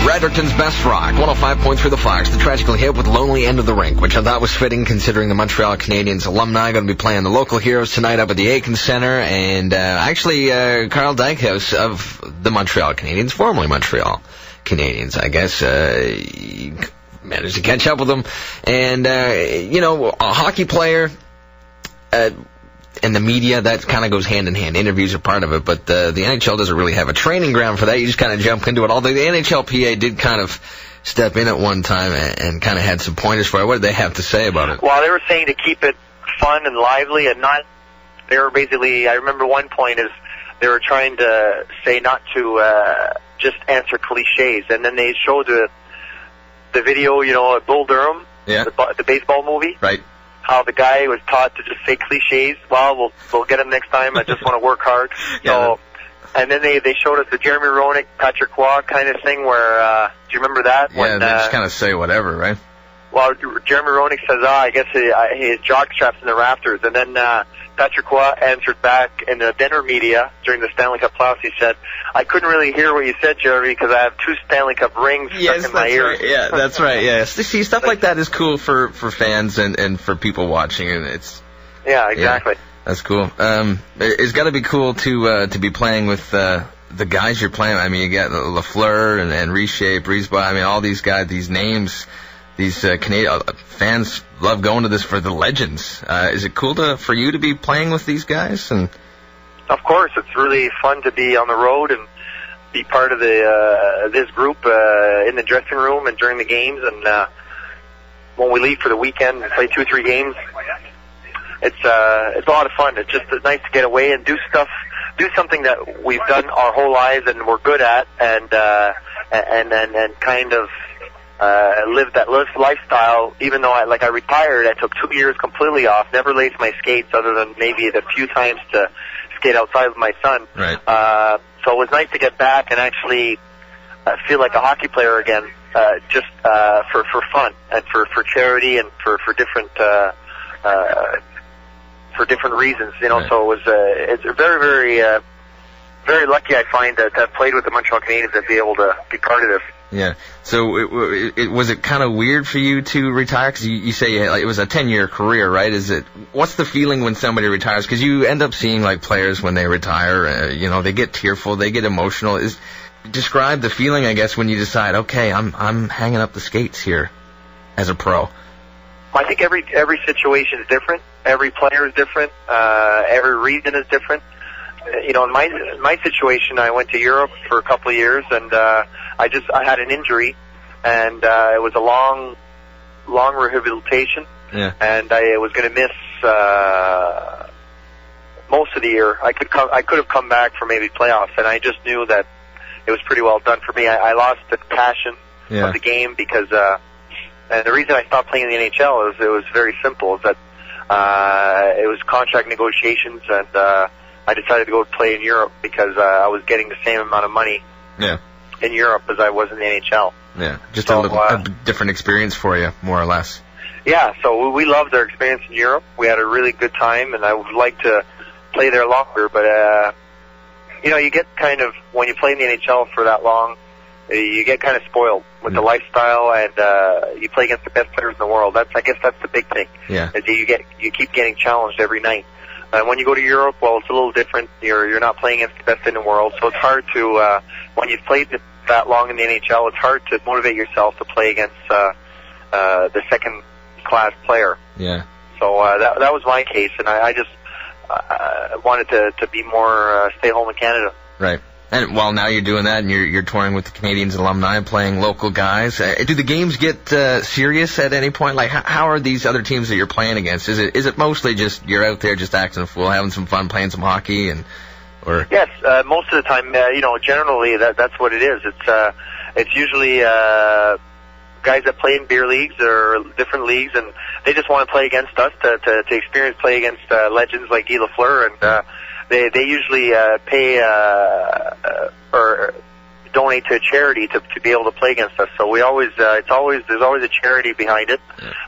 Redderton's Best Rock, 105.3 The Fox, the tragically hit with Lonely End of the Rink, which I thought was fitting considering the Montreal Canadiens alumni going to be playing the local heroes tonight up at the Aitken Centre, and Karl Dykhuis of the Montreal Canadiens, formerly Montreal Canadiens, I guess, managed to catch up with them, and, a hockey player, and the media, that kind of goes hand in hand. Interviews are part of it, but the NHL doesn't really have a training ground for that. You just kind of jump into it. Although the NHLPA did kind of step in at one time and kind of had some pointers for it. What did they have to say about it? Well, they were saying to keep it fun and lively and not, they were basically, I remember one point is they were trying to say not to just answer cliches. And then they showed the video, at Bull Durham, the baseball movie. Right. How the guy was taught to just say cliches. Well, we'll get him next time. I just want to work hard. So, and then they showed us the Jeremy Roenick, Patrick Roy kind of thing where, do you remember that? Yeah, they just kind of say whatever, right? Well, Jeremy Roenick says, I guess his jockstrap's in the rafters. And then Patrick Roy answered back in the Denver media during the Stanley Cup playoffs. He said, I couldn't really hear what you said, Jeremy, because I have 2 Stanley Cup rings stuck in my ears. Right. Yeah, that's right. Yeah, see, stuff like that is cool for fans and for people watching, and it's. Yeah, exactly. Yeah, that's cool. It's got to be cool to be playing with the guys you're playing. I mean, you got Lafleur and Richer, Brisebois. I mean, all these guys, these names. These Canadian fans love going to this for the legends. Is it cool for you to be playing with these guys? And of course, it's really fun to be on the road and be part of this group in the dressing room and during the games. And when we leave for the weekend and play 2 or 3 games, it's a lot of fun. It's just nice to get away and do something that we've done our whole lives and we're good at, and kind of. Live that lifestyle, even though I retired, I took 2 years completely off, never laced my skates other than maybe the few times to skate outside with my son. Right. So it was nice to get back and actually feel like a hockey player again, just for fun and for charity and for different reasons, Right. So it was it's very, very, very lucky I find to have played with the Montreal Canadiens and be able to be part of this. Yeah. So was it kind of weird for you to retire? Because you say it was a 10-year career, right? What's the feeling when somebody retires? Because you end up seeing players when they retire, they get tearful, they get emotional. Describe the feeling, I guess, when you decide, okay, I'm hanging up the skates here as a pro. I think every situation is different. Every player is different. Every reason is different. In my situation, I went to Europe for a couple of years, and I had an injury, and it was a long rehabilitation. Yeah. And I was going to miss most of the year. I could have come back for maybe playoffs, and I just knew that it was pretty well done for me. I lost the passion of the game because, and the reason I stopped playing in the NHL is it was very simple. Is that it was contract negotiations, and I decided to go play in Europe because I was getting the same amount of money. Yeah. In Europe as I was in the NHL. Yeah, just a different experience for you, more or less. Yeah, so we loved our experience in Europe. We had a really good time, and I would like to play there longer, but, you get kind of, when you play in the NHL for that long, you get kind of spoiled with the lifestyle, and you play against the best players in the world. I guess that's the big thing. Yeah. Is you keep getting challenged every night. And when you go to Europe, well, it's a little different. You're not playing against the best in the world, so it's hard to, when you've played that long in the NHL, it's hard to motivate yourself to play against the second-class player. Yeah. So that was my case, and I just wanted to be more stay home in Canada. Right. And while now you're doing that, and you're touring with the Canadiens alumni, playing local guys, do the games get serious at any point? How are these other teams that you're playing against? Is it mostly just you're out there just acting a fool, having some fun, playing some hockey, or? Yes, most of the time, generally that's what it is. It's usually guys that play in beer leagues or different leagues, and they just want to play against us to experience play against legends like Guy Lafleur, and they usually pay or donate to a charity to be able to play against us. So there's always a charity behind it,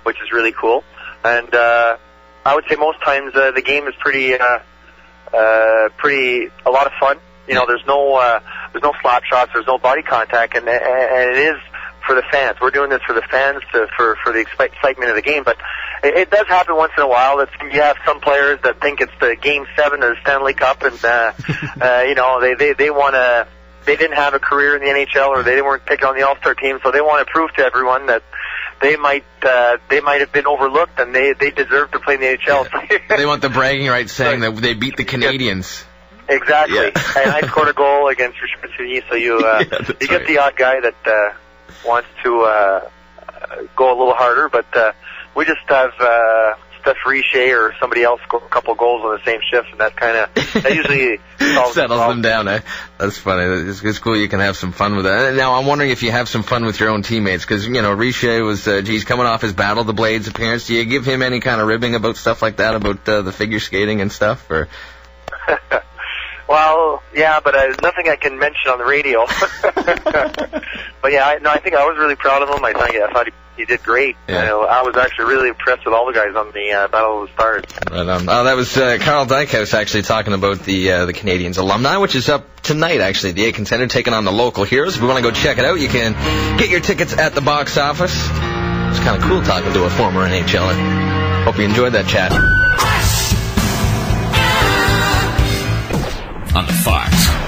which is really cool. And I would say most times the game is pretty a lot of fun. You know, there's no slap shots, there's no body contact, and it is for the fans. We're doing this for the fans, for the excitement of the game. But it does happen once in a while that you have some players that think it's the Game 7 of the Stanley Cup, and you know, they want to. They didn't have a career in the NHL, or they weren't picked on the All-Star team, so they want to prove to everyone that they might have been overlooked, and they deserve to play in the NHL. Yeah. They want the bragging rights saying that they beat the Canadiens. Exactly. Yeah. And I scored a goal against Richard Massini, so you get the odd guy that wants to go a little harder, but we just have Steph Richer or somebody else score a couple goals on the same shift, and that usually settles them down, eh? That's funny. It's cool you can have some fun with that. Now, I'm wondering if you have some fun with your own teammates, because, you know, Richer was, he's coming off his Battle of the Blades appearance. Do you give him any kind of ribbing about stuff like that, about the figure skating and stuff, or? Well, yeah, but nothing I can mention on the radio. But yeah, I think I was really proud of him. I thought he did great. Yeah. You know, I was actually really impressed with all the guys on the Battle of the Stars. Right on. Oh, that was Karl Dykhuis actually talking about the Canadiens Alumni, which is up tonight, actually. The Aitken Centre taking on the local heroes. If you want to go check it out, you can get your tickets at the box office. It's kind of cool talking to a former NHLer. Hope you enjoyed that chat. On the Fox.